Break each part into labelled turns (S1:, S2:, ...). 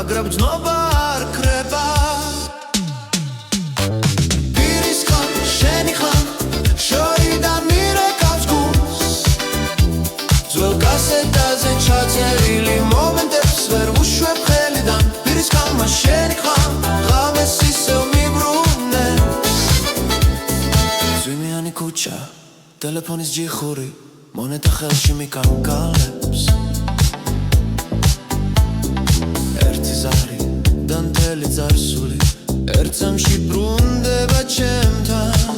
S1: მაგრამ ძნობა არ ქრება პირის ხან შენი ხან შორიდან მირეკავს გულს ძველ კასეტაზე ჩაწერილი მომენტებს ვერ ვუშვებ ხელიდან პირის ხან შენი ხან ღამეს ისევ მიბრუნებს ზვიმიანი ქუჩა ტელეფონის ჯიხური მონეტა ხელში მიკარგალებს ერთი ზარი და მთელი წარსული ერთ წამში ბრუნდება ჩემთან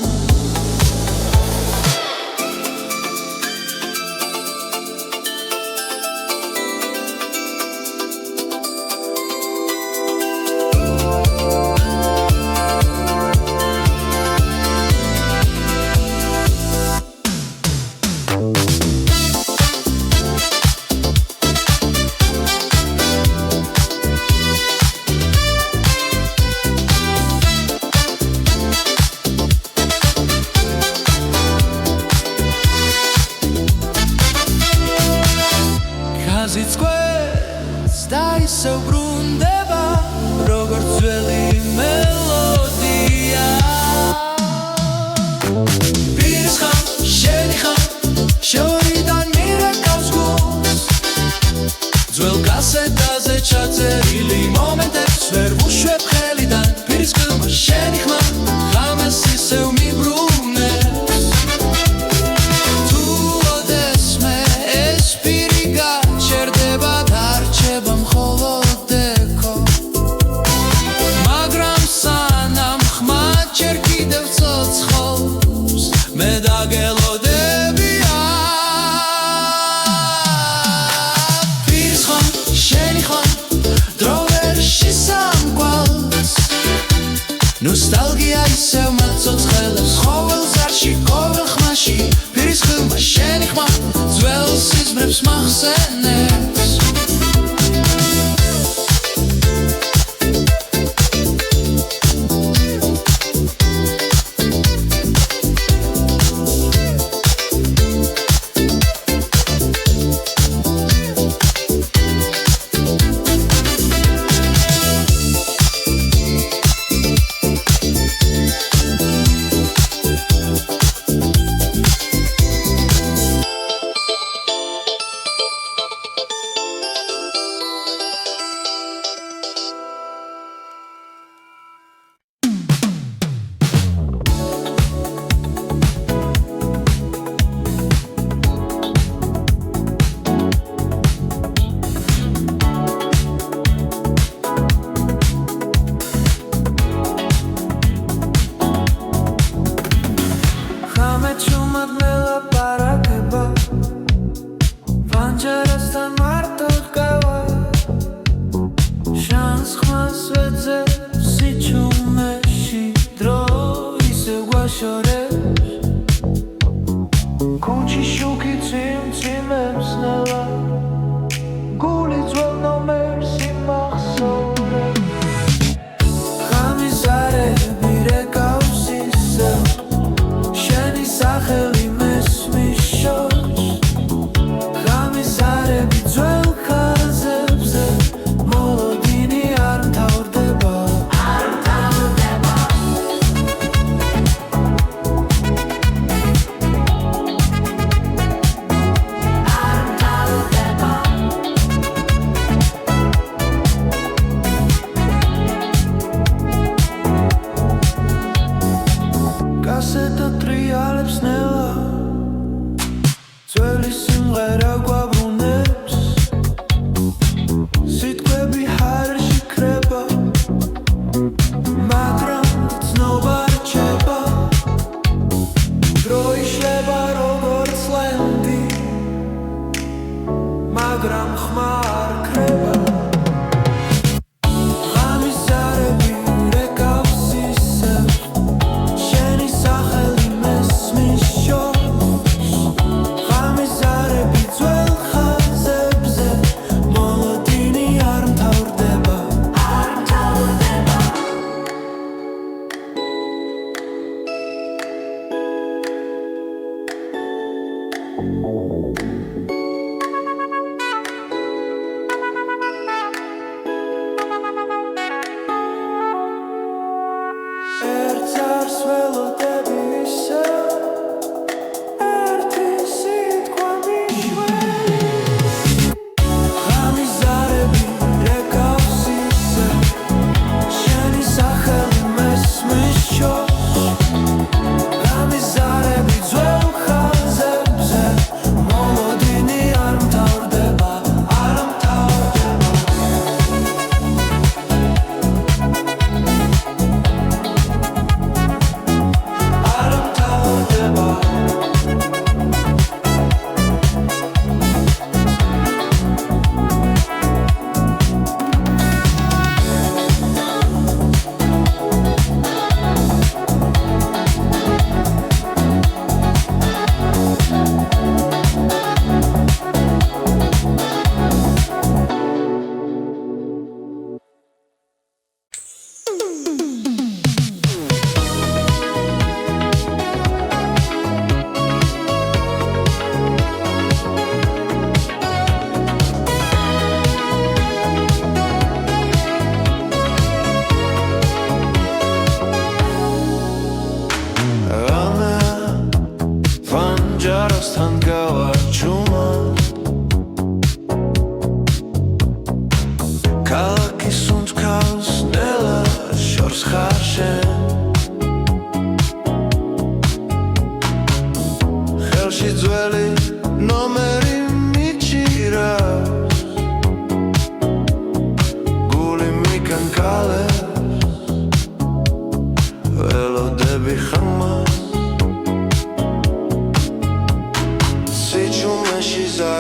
S1: ისევ ბრუნდება როგორც ძველი მელოდია პირის ხან შენი ხან შორიდან მირეკავს გულს ძველ კასეტაზე ჩაწერილი მომენტებს ვერ ვუშვებ ხელიდან პირის ხან შენი ხან ღამეს ისევ მიბრუნებს თუ ოდესმე ეს პირი გაჩერდება დარჩება ნოსტალგია ისევ მაწოცხელებს ყოველ ზარში, ყოველ ხმაში პირის ხილმა შენი ხმა ძველ სიზმრებს მახსენებს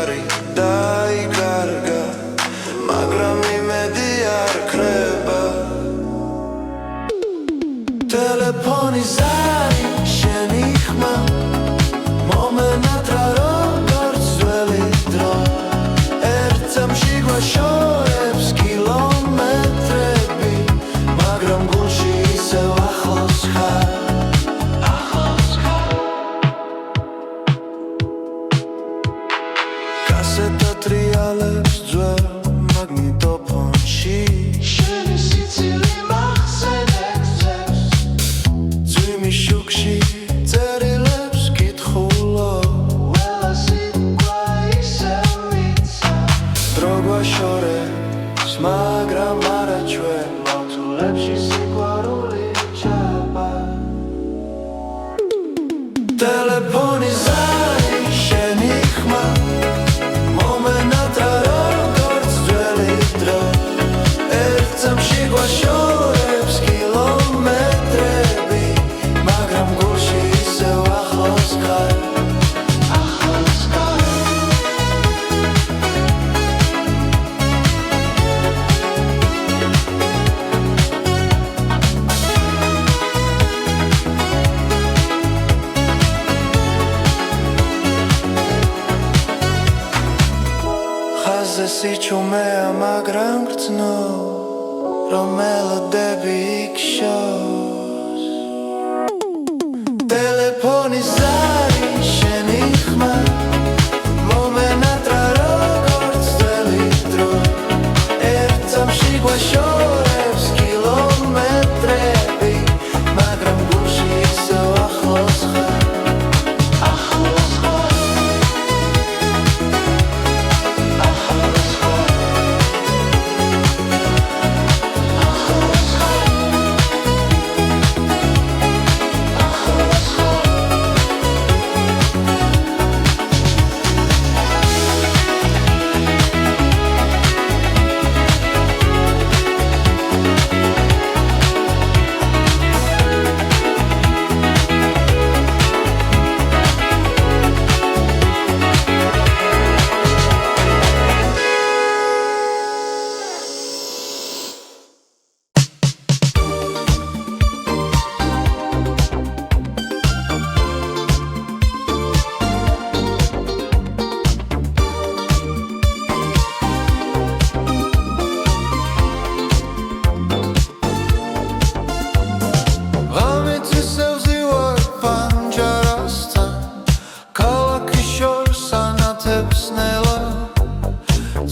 S2: სიყვარი დაიკარგა მაგრამ იმედი არ ქრება ტელეფონი ზარი შენი ხმა მომენატრა როგორც ძველი დრო ერთ წამში გვაშორებს კილომეტრები მაგრამ გულში ისევ ახლოს ხარ კასეტა ტრიალებს ძველ მაგნიტოფონში შენი სიცილი მახსენებს ძებს ძვიმი შუქში წერილებს კითხულობ ყველა სიტყვა ისევ ვიცა დრო გვაშორებს მაგრამ არა ჩვენ მავთულებში სიყვარული ჩაბა ტელეფონი ზარი შენი ხმა მომენატრა როგორც ძველი დრო ერთ წამში გვაშორებს კილომეტრები მაგრამ გულში ისევ ახლოს ხარ ხაზზე სიჩუმეა მაგრამ გრძნო რომ მელოდები იქშოს ტელეფონი ზარი შენი ხმა მომენატრა როგორც ძველი დრო ერთ წამში გვაშორებს კილომეტრები მაგრამ გულში ისევ ახლოს ხარ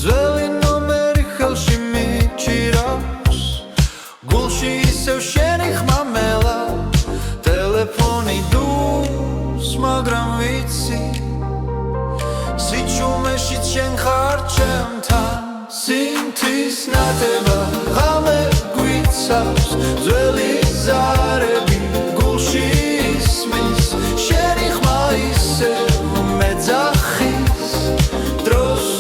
S2: ძველი ნომერი ხელში მიჭირავს გულში ისევ შენი ხმა მელა ტელეფონი დურს მაგრამ ვიცი სიჩუმეში შენ ხარ ჩემთან სინთის ნათება ღამე გვიცავს ძველი ზარები გულში ისმის შენი ხმა ისევ მეძახის დროს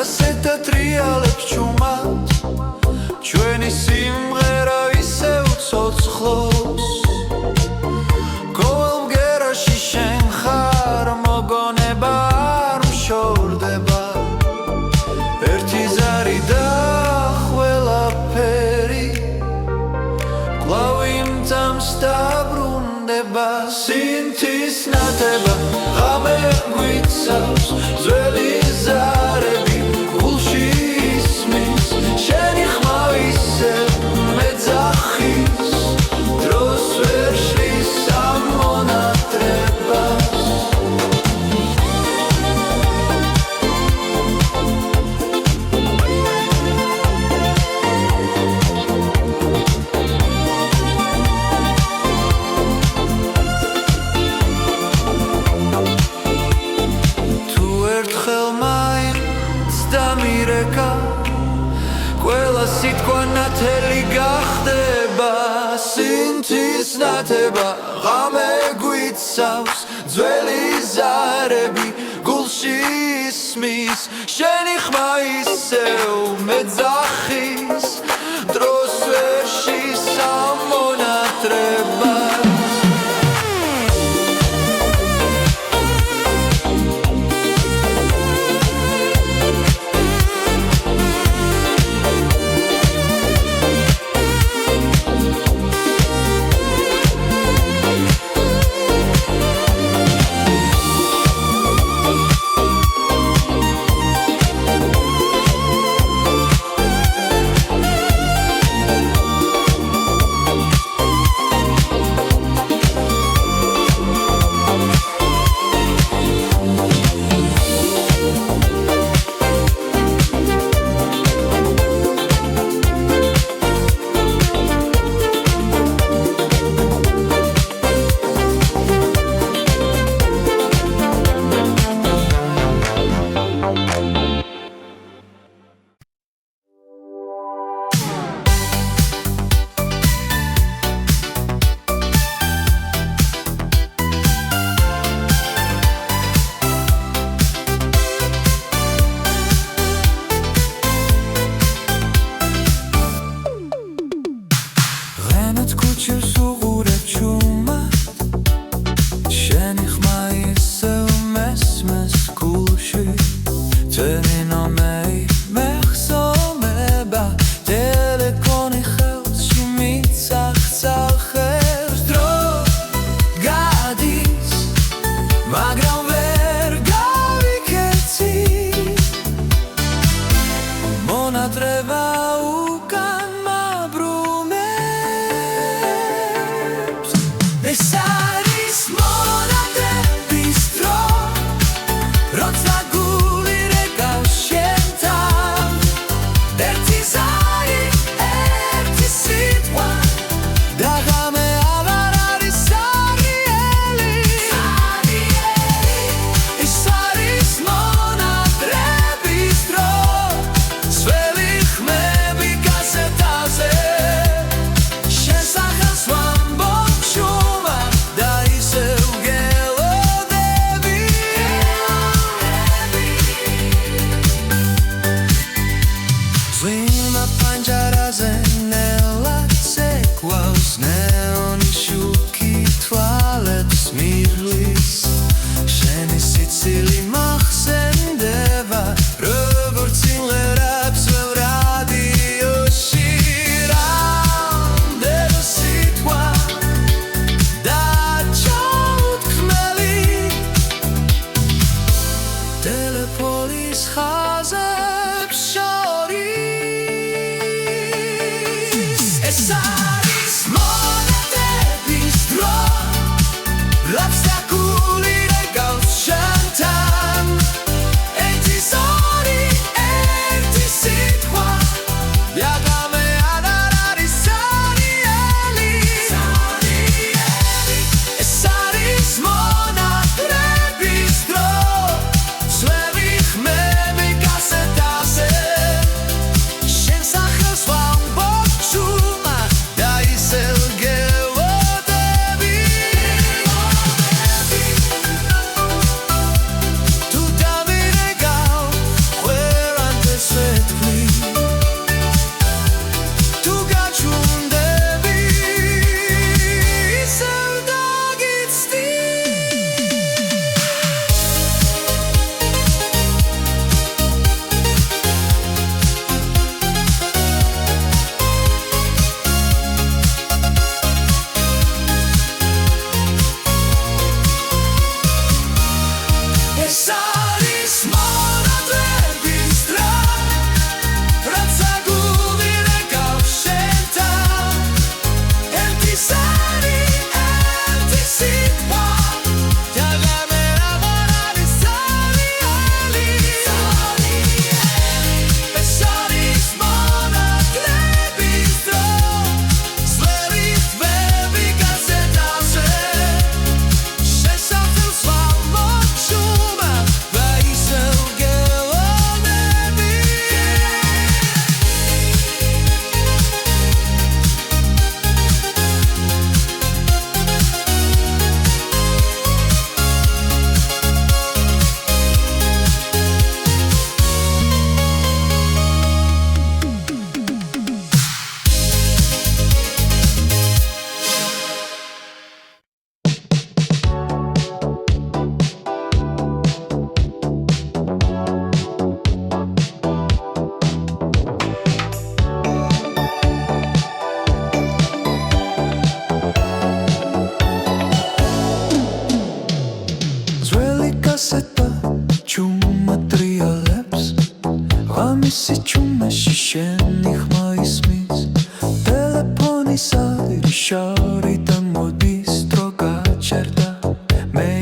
S2: კასეტა ტრიალებს ჩუმად ჩვენი სიმღერა ისევ ცოცხლობს ყოველ მგერაში შენ ხარ მოგონება არ მშორდება ერთი ზარი და ყველაფერი კვლავ იმ წამს დაბრუნდება სინთის ნათება ღამე გვიცავს ძველი ზარები გულში ისმის შენი ხმა ისევ მეძახის დროს ვერ შლის ამ მონატრებას ყველა სიტყვა ნათელი გახდება სინთის ნათება ღამე გვიცავს ძველი ზარები გულში ისმის შენი ხმა ისევ მეძახის დროს ვერ შლის ამ მონატრებას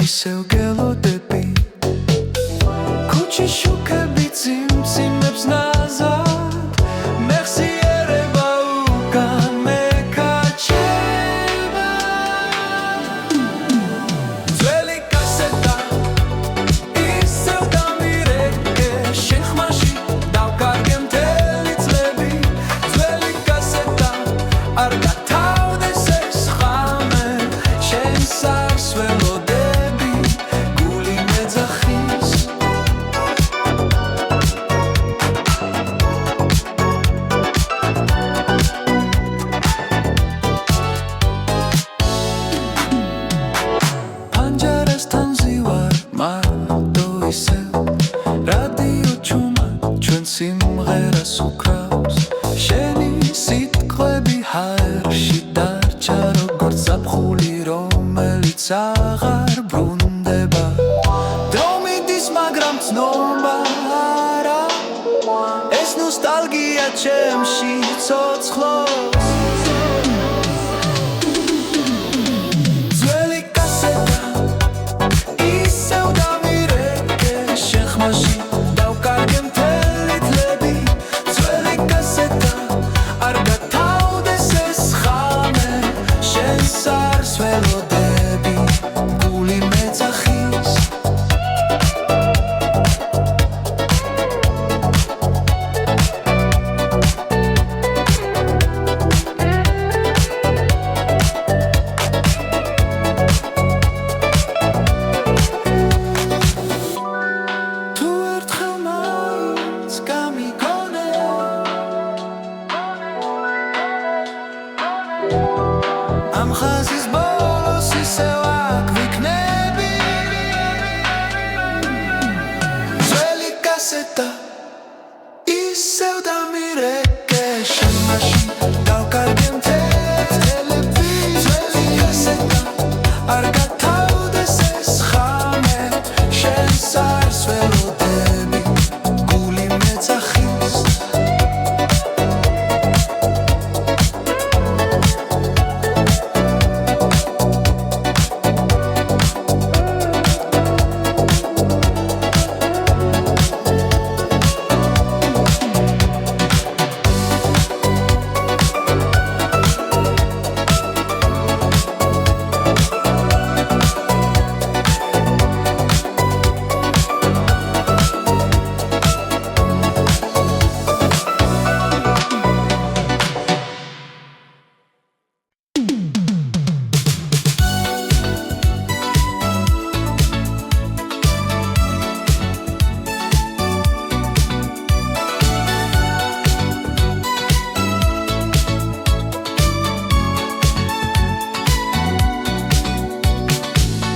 S1: ისევ გელოდები ქუჩის შუქები წიმწიმებს ნაზად მეხსიერება უკან მეკაჩება ძველი კასეტა ისევ დამირეკე შენ ხმაში დავკარგე მთელი წლები ძველი კასეტა არ გათავდეს ეს ხამე შენ სარს ველოდები გული მეძახის პანჯარასთან ზივარ მარტო ისევ რადიო ჩუმად ჩვენ სიმღერას უკრავს შენი სიტყვები ჰაერში დარჩა როგორც ზაფხული რომელიც აღარ ბრუნდება დრო მიდის მაგრამ ცნობა არა ეს ნოსტალგია ჩემში ცოცხლობს ძველი კასეტა ისევ დამირეკე შენ ხმაში დავკარგე მთელი წლები ძველი კასეტა არ გათავდეს ეს ხამე შენ სარს ველოდები გული მეძახის თუ ერთხელ მაინც გამიგონე ამ ხაზის ბოლოს ისევ აქ ვიქნები ძველი კასეტა ისევ დამირეკე შენ მაშინ დავკარგე მთელი წლები ძველი კასეტა არ გათავდეს ეს ხამე შენ სარს ველოდები გული მეძახის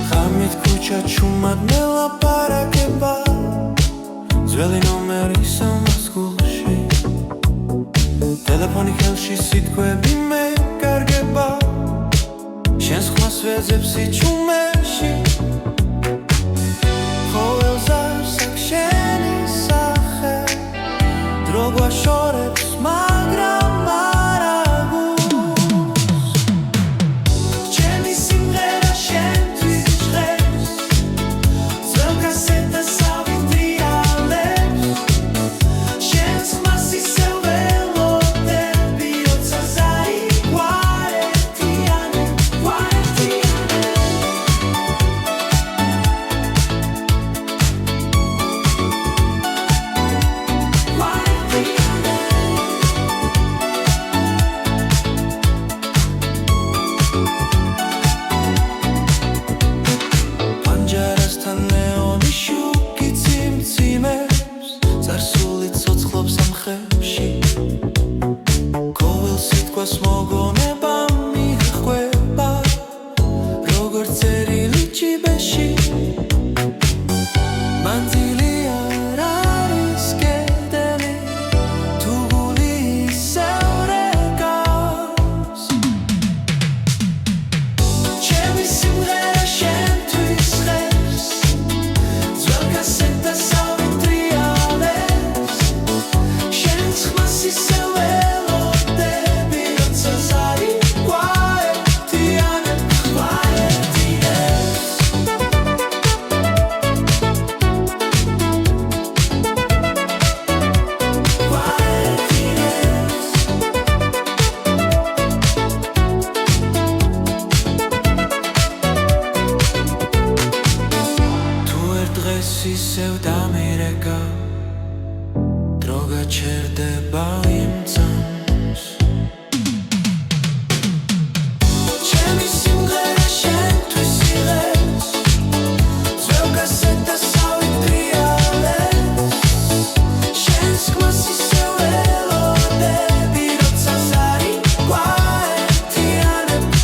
S1: ღამით ქუჩა ჩუმად მელაპარაკება ძველი ნომერი სამასგულში ტელეფონი ხელში სიტყვები მეკარგება შენს ხმას ვეძებს სიჩუმეში ყოველს არსაკ შენი სახე დრო გვაშორებს მაგრამ არა გულს ჩემი სიმღერა შენთვის ჟღერს ძველ კასეტას ავიტრიალებს შენს ხმას ისევ ველოდები როცა ზარი გვარეთიანე
S2: ისევ დამირეკა დრო გაჩერდება იმ წამს ჩემი სიმღერა შენთვის იღებს ძველ კასეტას ავიტრიალებს შენს ქმას ისევ ელოდები როცა ზარი გვაერთიანებს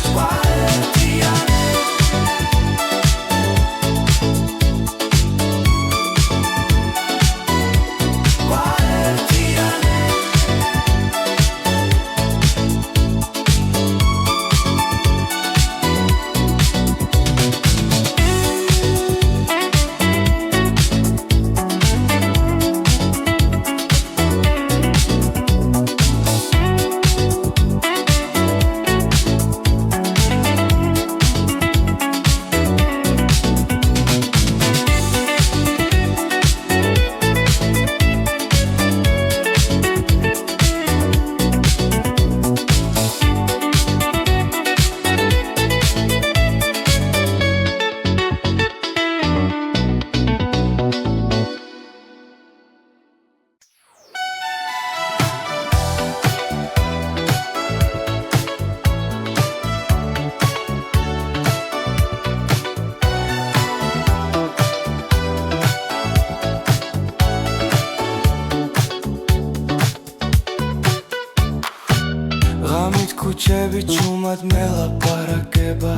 S2: ქუჩები ჩუმად მელაპარაკება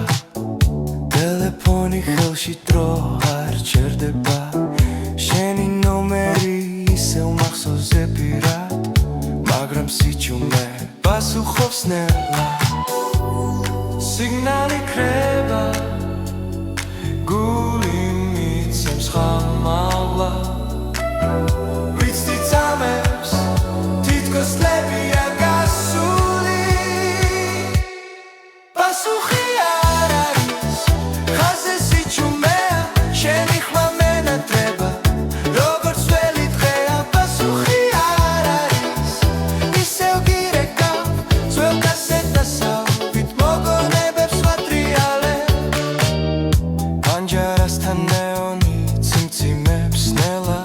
S2: ტელეფონი ხელში დრო არ ჩერდება შენი ნომერი ისევ მახსოვზე პირად მაგრამ სიჩუმე პასუხობს ნელა სიგნალი ქრება გული მიცემს ხამალა ვიცი წამებს თითქოს ლებია გასული პასუხი არ არის ხაზე სიჩუმეა შენი ხმა მენატრება როგორც ველი დღეა პასუხი არ არის ისევ გირეკავ ძველ კასეტას ავით მოგონებებს ვატრიალებ პანჯარასთან ნეონი ციმციმებს ნელა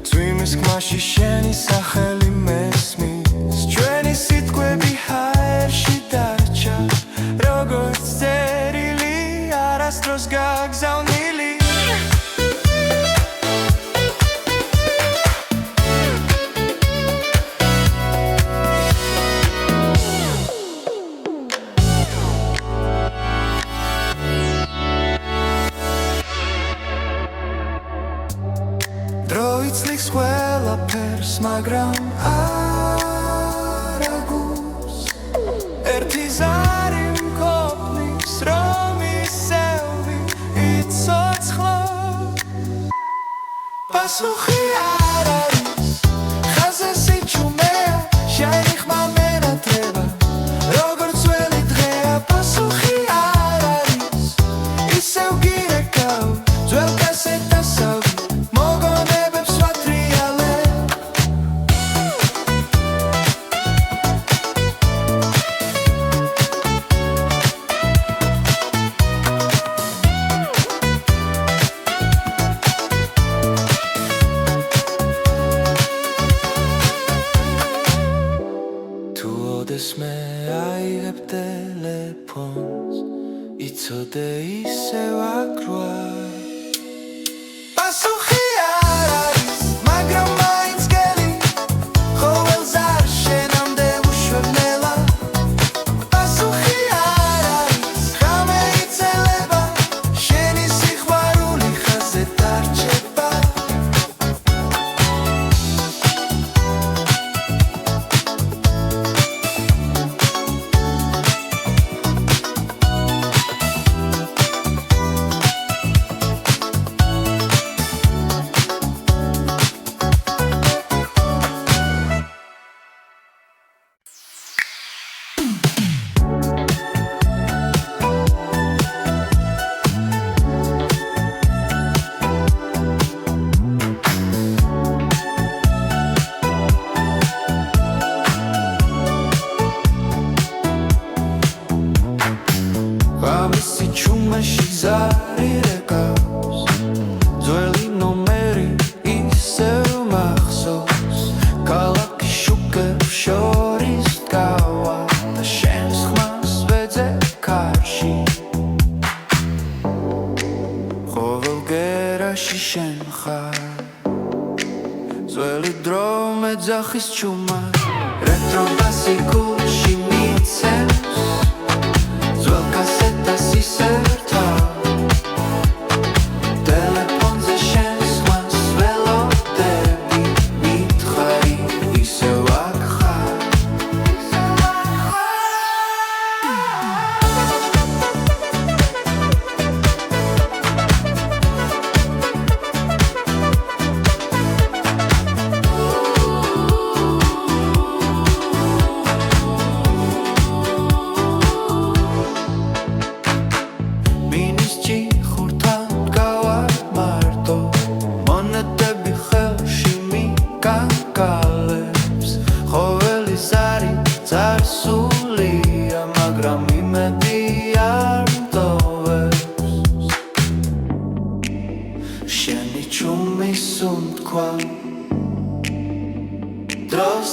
S2: წვიმის ხმაში შენი სახელი მესმის ჩვენი სიტყვები ჰაერში დარჩა როგორც წერილი არასდროს გაგზავნილი დრო იცნის ყველაფერს მაგრამ არ აგულს ერთი ზარი მყოფნის რომ ისევ იცოცხლო პასუხი არ არის ხაზე სიჩუმეა შენი ხმა მენატრება როგორც ველი დღეა პასუხი არ არის ისევ გირეკავ ძველ კასეტას ავით მოგონებებს ვატრიალებ თუ ოდესმე აიღებ ტელეფონს იცოდე ისევ აქროა პასუხი არ არის მაგრამ მაინც გელი ყოველს არ შენამდე უშვებ ნელა პასუხი არ არის ხამე იცელება შენი სიყვარული ხაზე დარჩება Zari rekavs, zoeli no
S1: ბერაში შენ ხარ ძველი დრო მეძახის ჩუმად რეტრო ბასი გულში მიცემს ძველ კასეტას ისერთა ტელეფონზე შენს ხვანს ველოდები მითხარი ისევ აქ ხარ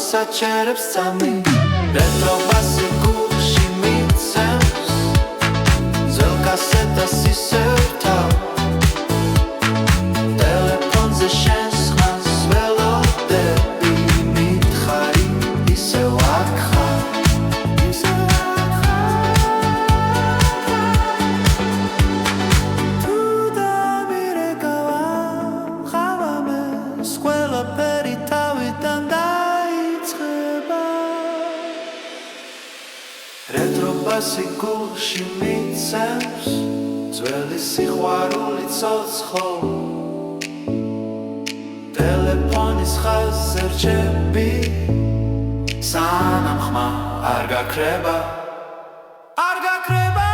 S1: Sacerep sami Retro basi gulshi mitsens Zel kasetas iserta Telefonze shens khans velodebi mitkhari Isev akha Tuda mirekava Khavame Squela peritavi tanda Retro basi gulshi mitsens Zveli sikhvaruli tsotsxo Telefonis khazer chebi Sanam khma ar gakreba Ar gakreba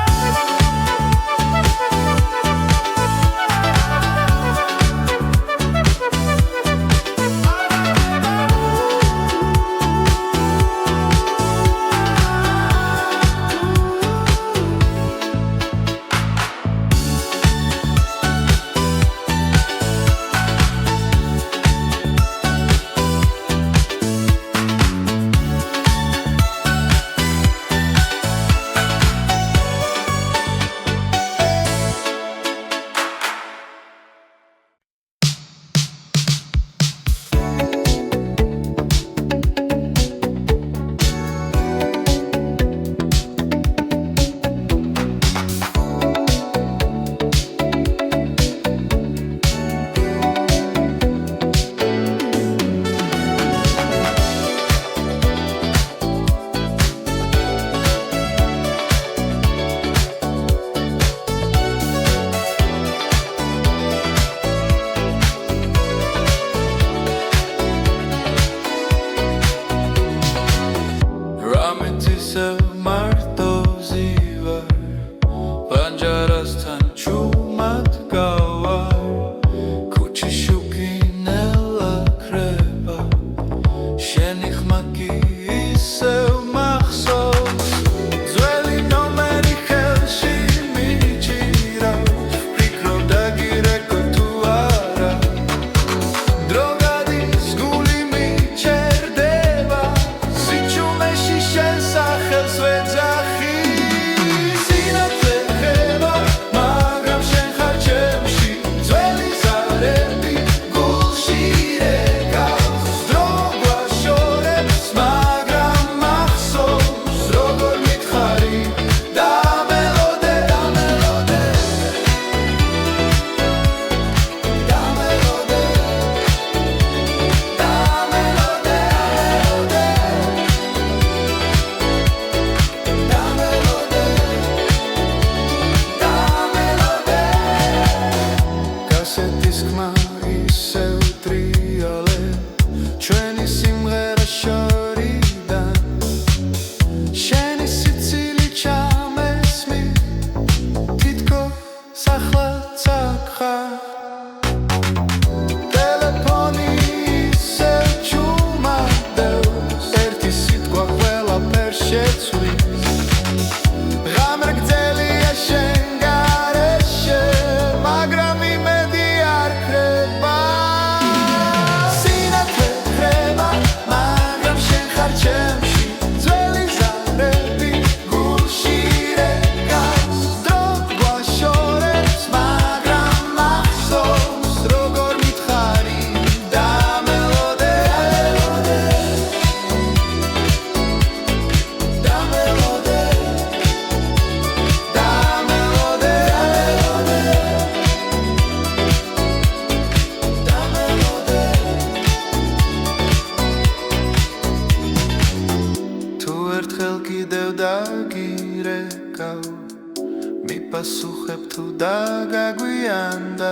S2: იანდა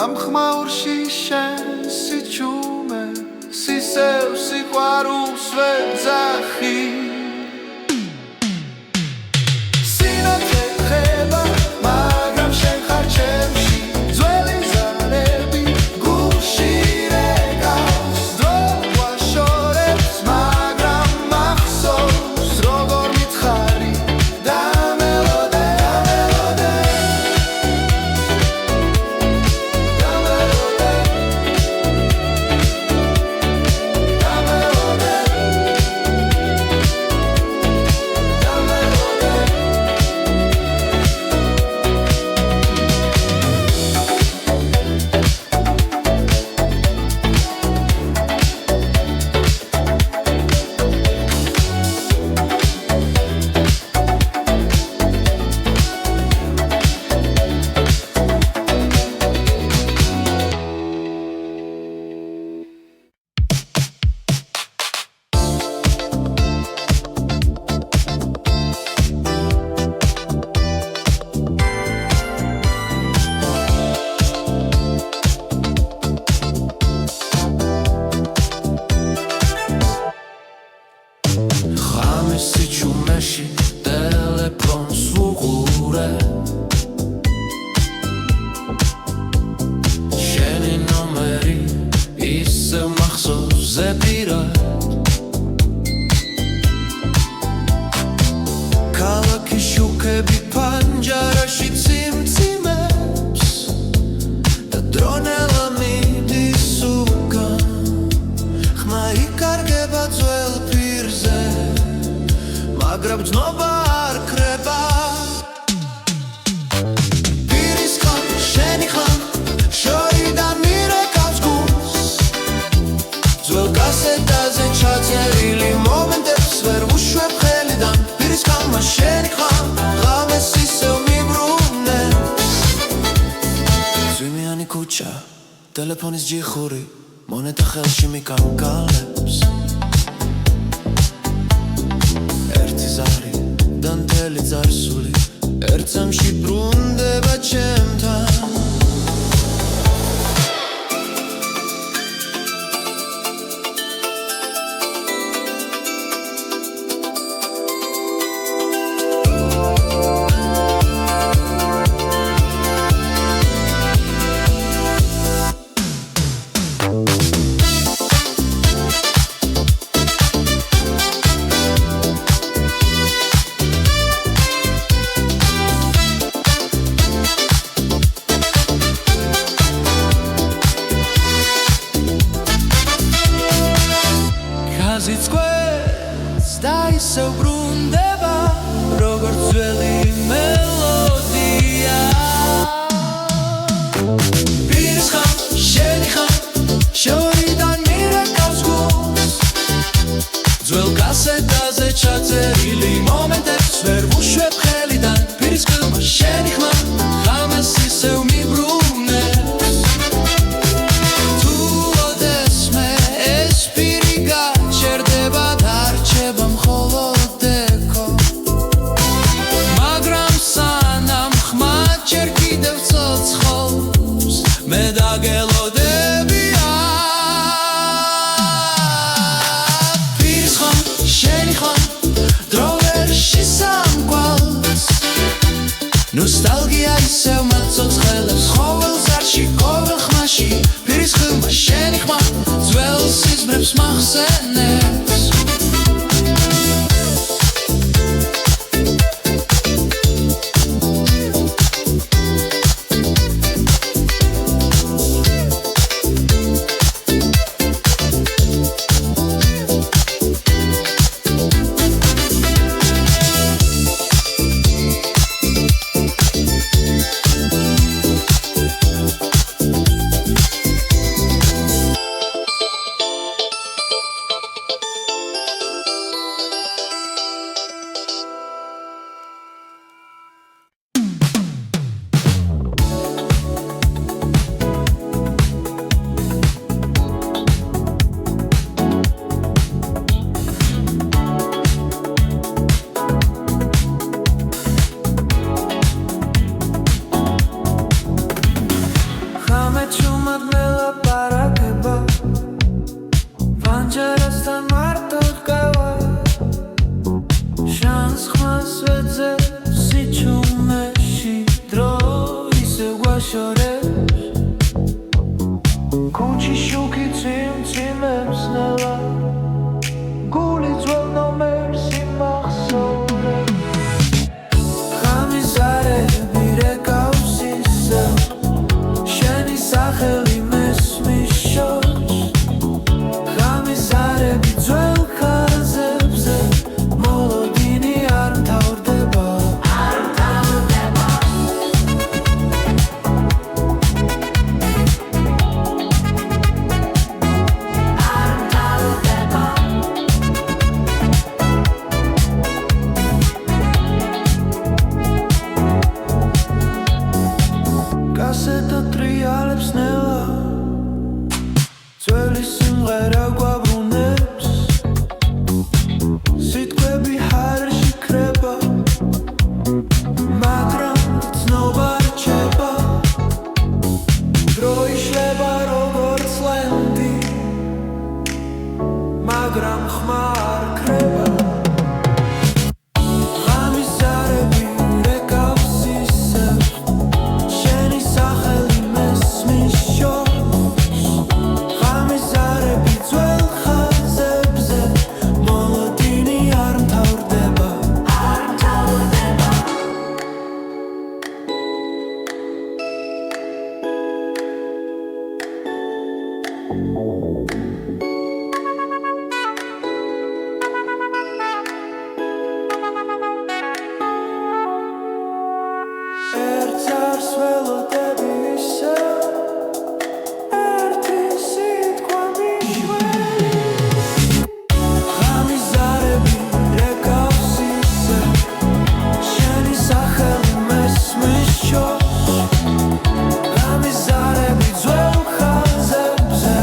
S2: ამ ხმაურში შენ სიჩუმე სისევ სიყვარულს ვეძახი სინათლე ხება მაგრამ შენ ხარ ჩემში ძველი ზარები გულში რეკავს დრო ვაშორებს მაგრამ მახსოვს როგორ მითხარი დამელოდე სიჩუმეში ტელეფონს ვუყურე შენი ნომერი ისევ მახსოვს ზეპირად ქალაქის შუქები პანჯარაში ციმციმებს და დრონელა მიდის უკან ხმა იკარგება ძველ პირზე მაგრამ ძნობა არ ქრება პირის ხან შენი ხან შორიდან მირეკავს გულს ძველ კასეტაზე ჩაწერილი მომენტებს ვერ ვუშვებ ხელიდან პირის ხან შენი ხან ღამეს ისევ მიბრუნებს ზვიმიანი ქუჩა ტელეფონის ჯიხური მონეტა ხელში მიკანკალებს დანთელი წარსული ერთსამში ბრუნდება ჩემთან და ისევ ბრუნდება როგორც ძველი მელოდია პირის ხან შენი ხან შორიდან მირეკავს გულს ძველ კასეტაზე ჩაწერილი მომენტებს ვერ ვუშვებ ხელიდან პირის ხან შენი ხან ღამეს ისევ მიბრუნებს თუ ოდესმე ეს პირი გაჩერდება დარჩება მხოლოდ ეკო მაგრამ სანამ ხმა ჯერ კიდევ ცოცხლობს მე დაგელოდებია პირის ხან შენი ხან დრო ვერ შესამკვალს ნოსტალგია ისევ მაცოცხლებს ყოველ ზარში ყოველ ხმაში პირის ხან შენი ხმა ძველ სიზმრებს მახსენებს
S1: შორებს ქუჩის შუქი წიმწიმებს ნელა გული ძველ ნომერს იმახსოვრებს ღამიზარები რეკავს ისევ შენი სახელი მესმის შორს ღამიზარები ძველ ხაზებზე მოლოდინი არ მთავრდება კასეტა ტრიალებს ნელა ძველი სიმღერა გვაბრუნებს სიტყვები ჰარში ქრება მაგრამ ცნობა რჩება დრო იშლება როგორც ლენტი მაგრამ ხმა არ ქრება ღამიზარები რეკავს ისევ შენი სახელი მესმის შორს ღამიზარები ძველ ხაზებზე მოლოდინი არ მთავრდება ერთს არს ველოდები ისევ ერთი სიტყვა მიშველი ღამიზარები რეკავს ისევ შენი სახელი მესმის შორს ღამიზარები ძველ ხაზებზე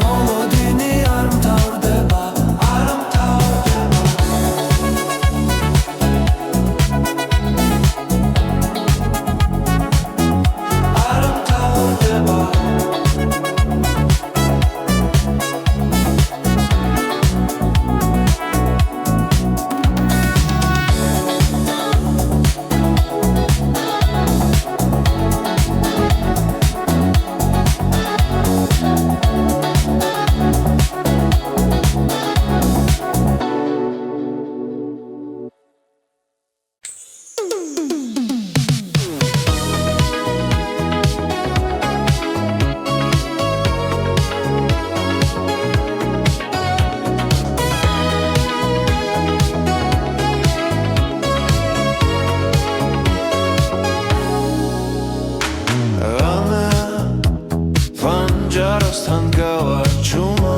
S1: მოლოდინი არ მთავრდება არ მთავრდება არ მთავრდება ფანჯარასთან გავარჩუმა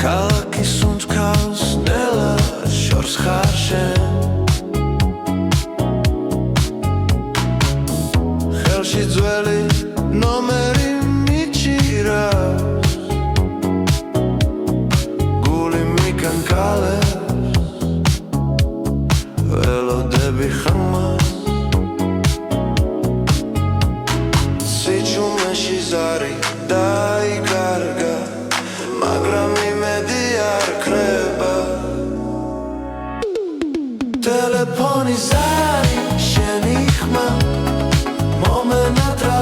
S1: ქალაქის უნთქავს ნელა შორს ხარ შენ ხელში ძველი ნომერი მიჭირავს გული მიკანკალებს ველოდები ხმას სიჩუმეში ზარი დაიკარგა მაგრამ იმედი არ ქრება ტელეფონი ზარი შენი ხმა მომენატრა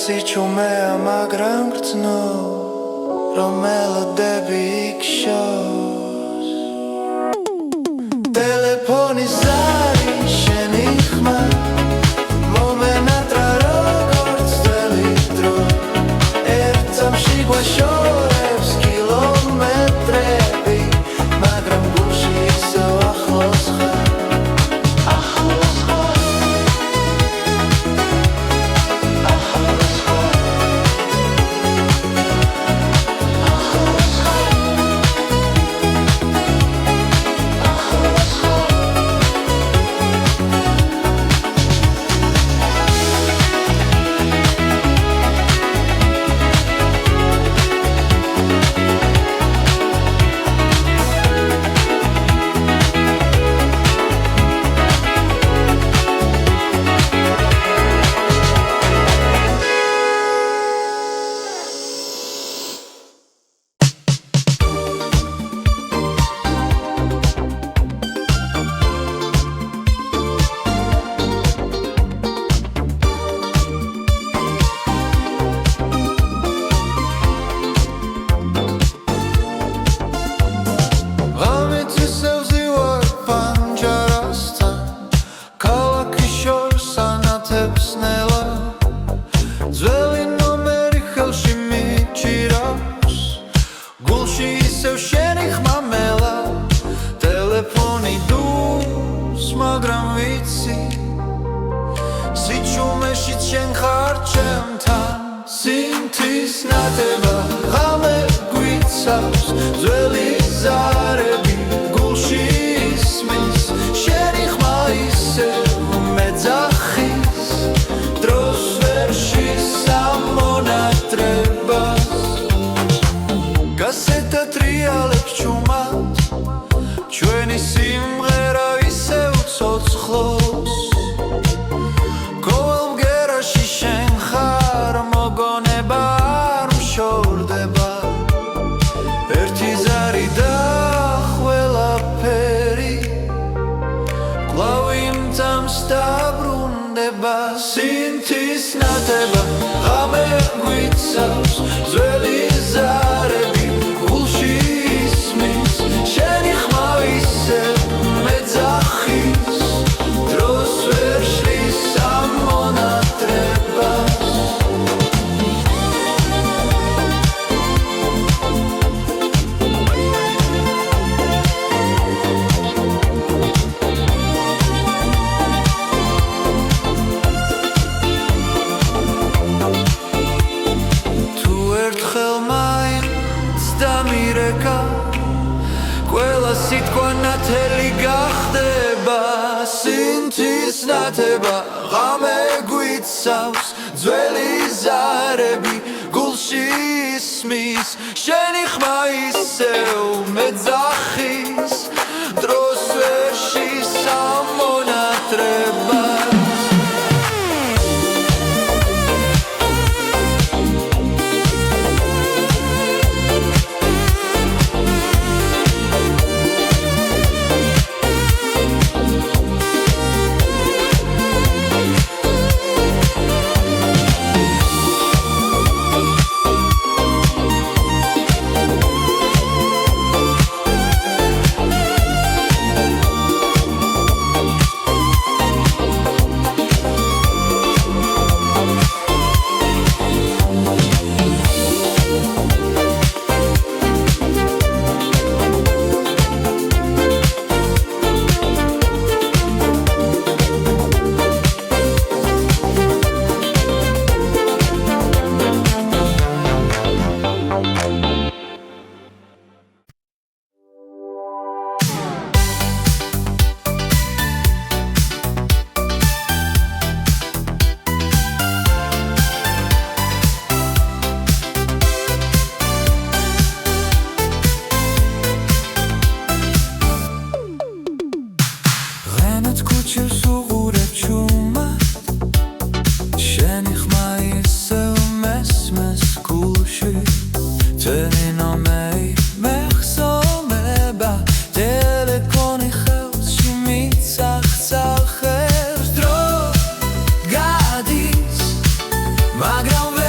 S1: სიჩუმეა მაგრამ გრძნო რომ მელოდები იქშოს ტელეფონის ზარი შენი ხმა მომენატრა როგორც ძველი დრო ერთ წამში გვაშორებს კილომეტრები მაგრამ გულში ისევ ახლოს ხარ მაგრამ ვიცი სიჩუმეში შენ ხარ ჩემთან სინთის ნათება ღამე გვიცავს ძველი ზარები გულში ისმის შენი ხმა ისევ მეძახის დროს ვერ შესამონატრებას გასეთა ტრიალებს ჩუმად ჩვენი სიმღერა ისევ ცოცხლობს ყოველ მგერაში შენ ხარ მოგონება არ მშორდება ერთი ზარი და ყველაფერი კვლავ იმთამს დაბრუნდება სინთის ნათება ღამე გვიცავს ძველი ზარები გულში ისმის შენი ხმა ისევ მეძახის დროს ვერ შლის ამონატრებას თუ ერთხელ მაინც დამირეკა ყველა სიტყვა ნათელი გახდება სინთის ნათება ღამე გვიცავს ძველი ზარები გულში ისმის შენი ხმა ისევ მეძახის დროს ვერ შესამონატრებას მაგრამ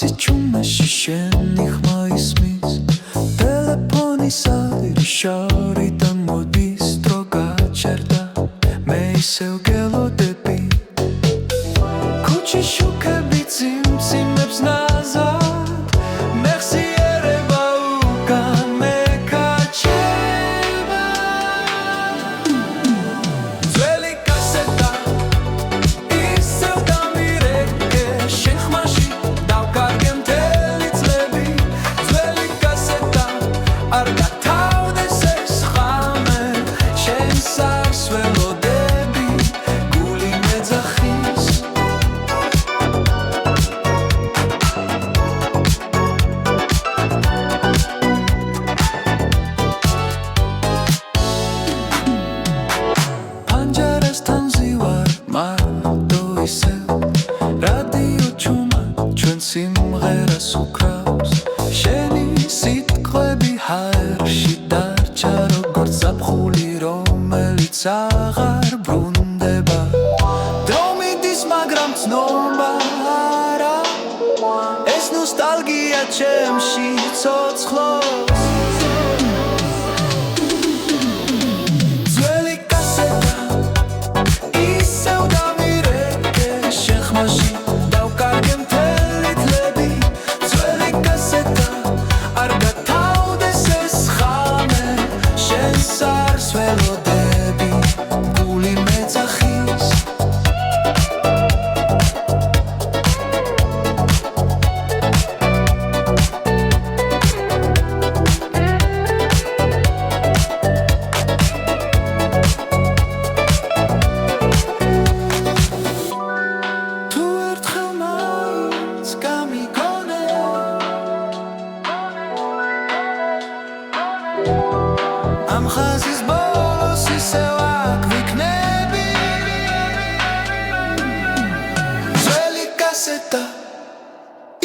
S2: სიჩუმეში შენი ხმა ისმის ტელეფონის ირიშარიდან მოდის დრო გაჩერდა მე ისევ გელოდები ქუჩის შუქები წიმწიმებს ნაზად მეხსიერება უკან მეკაჩება ძველი კასეტა ისევ დამირეკე შენ ხმაში დავკარგე მთელი წლები ძველი კასეტა არ გათავდეს ეს ხამე შენს არს ველოდები გული მეძახის პანჯარასთან ზივარ მარტო ისევ რადიო ჩუმად ჩვენ სიმღერას უკრავს შენი სიტყვები ჰაერში დარჩა როგორც ზაფხული რომელიც აღარ ბრუნდება დრო მიდის მაგრამ ცნობა არა ეს ნოსტალგია ჩემში ცოცხლობს ძველი კასეტა ისევ დამირეკე შენ ხმაში დავკარგე მთელი წლები ძველი კასეტა არ გათავდეს ეს ხამე შენს არს ველოდები გული მეძახის თუ ერთხელ მაინც გამიგონე ამ ხაზის ბოლოს ისევ აქ ვიქნები ძველი კასეტა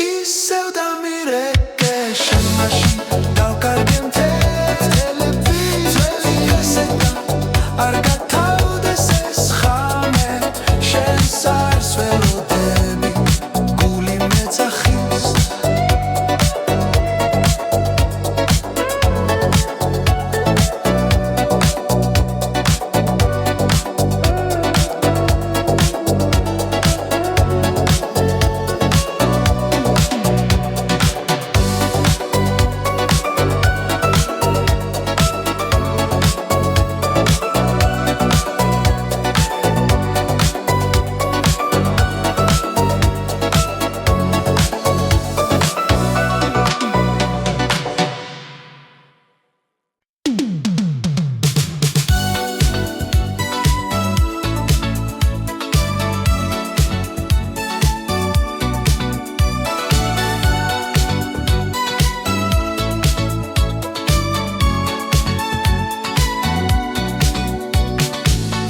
S2: ისევ დამირეკე შენ მაშინ დავკარგე მთელი წლები ძველი კასეტა არ გათავდეს ეს ხამე შენს არს ველოდები გული მეძახის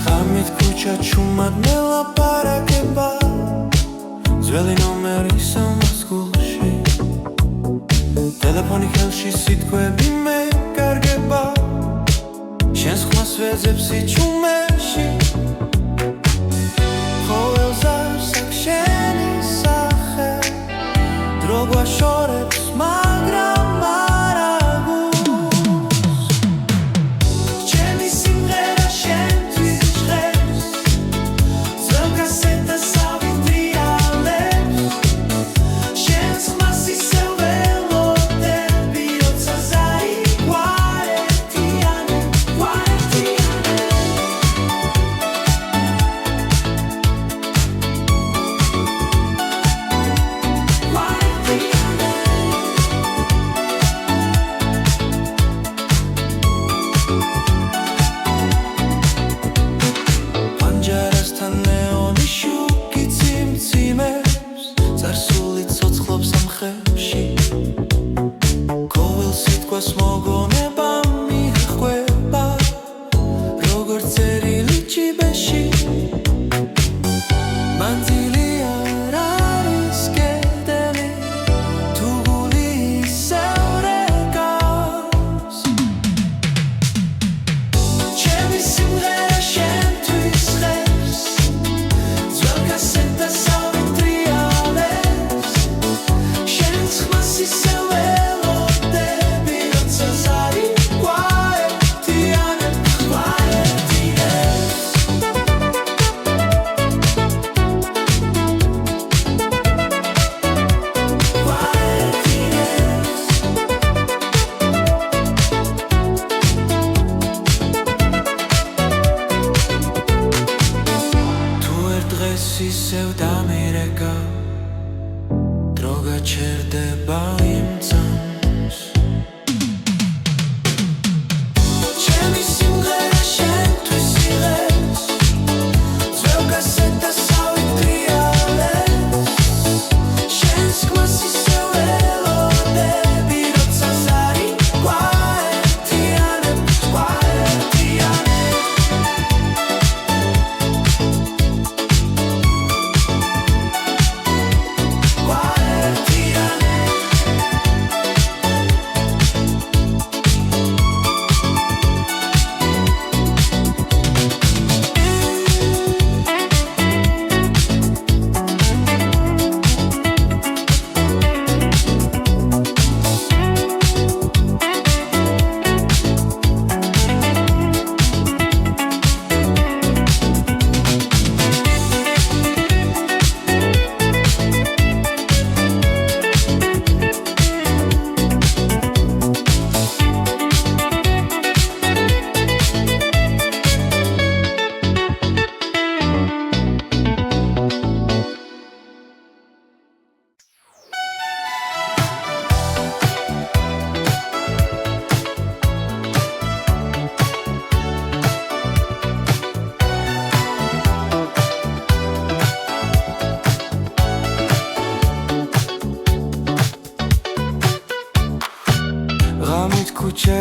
S2: ღამით ქუჩა ჩუმად მელაპარაკება ძველი ნომერი სამასკულში ტელეფონი ხელში სიტყვები მეკარგება შენს ხმას ვეძებ სიჩუმეში ყოველს არს აქ შენი სახე დრო გვაშორებს მაგრამ არა გულს ჩემი სიმღერა შენთვის ჟღერს ძველ კასეტას ავიტრიალებს შენს ხმას ისევ ველოდები როცა ზარი გვარეთიანე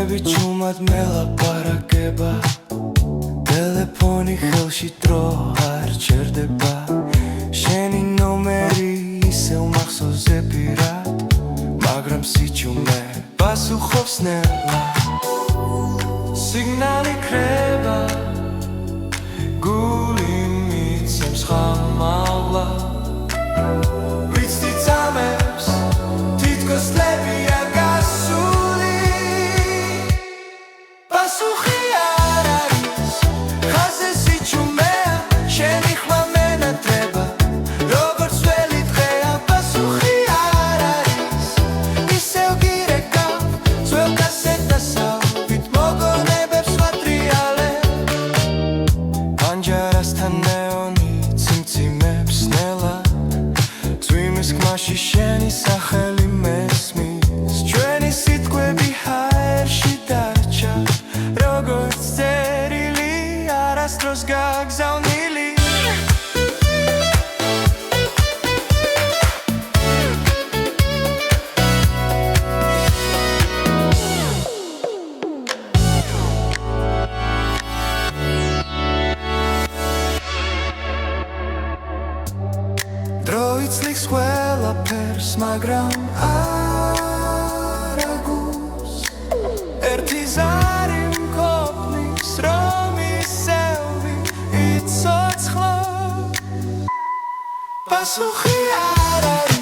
S1: ჭრები ჩუმად მელაპარაკება ტელეფონი ხელში დრო არ ჩერდება შენი ნომერი ისევ მახსოვზე პირად მაგრამ სიჩუმე პასუხობს ნელა სიგნალი ქრება გული მიცემს ხამალა ვიცი წამებს თითქოს ლებია გასული პასუხი არ არის ხაზე სიჩუმეა შენი ხმა მენატრება როგორც ველი დღეა პასუხი არ არის ისევ გირეკავ ძველ კასეტასავით მოგონებებს ვატრიალე პანჯარასთან ნეონი ციმციმებს ნელა წვიმის ხმაში შენი სახელი მესმის ჩვენი სიტყვები ჰაერში დარჩა როგორც წერილი არასდროს გაგზავნილი დრო იცლიქს ყველაფერს მაგრამ არ აგულს ერთი ზარი მყოფნის რომ ისევი იცოცხლო პასუხი არ არის